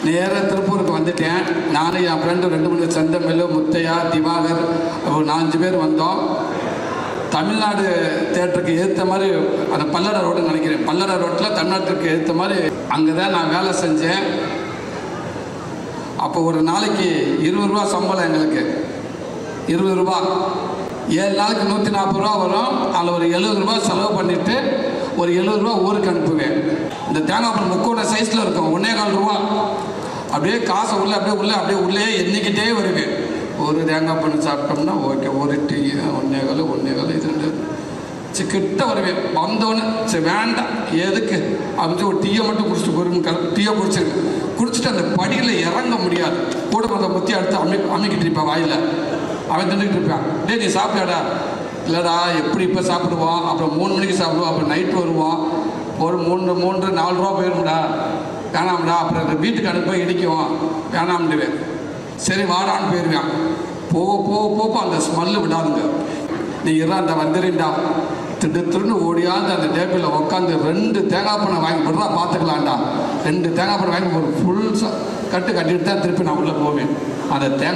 நேராக திருப்பூருக்கு வந்துட்டேன். நானும் என் ஃப்ரெண்டு 2 3 செந்தமிழ், முத்தையா, திவாகர் ஒரு 4 பேர் வந்தோம். தமிழ்நாடு தேட்டருக்கு ஏற்ற மாதிரி அந்த பல்லட ரோடுன்னு நினைக்கிறேன். பல்லட ரோட்டில் தமிழ்நாட்டுக்கு ஏற்ற மாதிரி அங்கே தான் நான் வேலை செஞ்சேன். அப்போ ஒரு நாளைக்கு 20 ரூபா சம்பளம் எங்களுக்கு. 20 ரூபா 7 நாளைக்கு 140 ரூபா வரும். அதில் ஒரு 70 ரூபா செலவு பண்ணிவிட்டு ஒரு 70 ரூபா ஊருக்கு அனுப்புவேன். இந்த தேங்காய் பழம் முக்கோண சைஸில் இருக்கும், 1.25 ரூபா. அப்படியே காசை அப்படியே உள்ளே எண்ணிக்கிட்டே வருவேன். ஒரு தேங்காய் பழம் சாப்பிட்டோம்னா ஓகே, ஒரு டீ 1.25 இது 2 கிட்ட வருவேன். வந்தோன்னு சரி வேண்டாம் எதுக்கு அப்படின்னு ஒரு டீயை மட்டும் குடிச்சிட்டு போயிருங்க. டீயை குடிச்சிட்டு அந்த படியில் இறங்க முடியாது. கூட அந்த முத்தி அடுத்து அமைக்கிட்டு இருப்பான் வாயில். அவன் தின்னுக்கிட்டு இருப்பான். டே நீ சாப்பிட்டாடா? இல்லைடா எப்படி இப்போ சாப்பிடுவான், அப்புறம் 3 மணிக்கு சாப்பிடுவான், அப்புறம் நைட்டு வருவான், ஒரு 3 4 ரூபா போயிரும்டா, வேணாம்டா, அப்புறம் வீட்டுக்கு அனுப்ப இடிக்குவான், வேணாம்டுவேன். சரி வாடான்னு போயிடுவேன். போக அந்த ஸ்மெல்லு விடாதுங்க. நீ எல்லாம் அந்த வந்துடுண்டா திருன்னு ஓடியாந்து அந்த டேபிளில் உட்காந்து 2 தேங்காய் பழம் வாங்கி விடுறா பார்த்துக்கலாம்டா. 2 தேங்காய் பழம் வாங்கி ஒரு ஃபுல் கட்டு கட்டிட்டு தான் திருப்பி நான் உள்ளே போவேன். அந்த தேங்காய்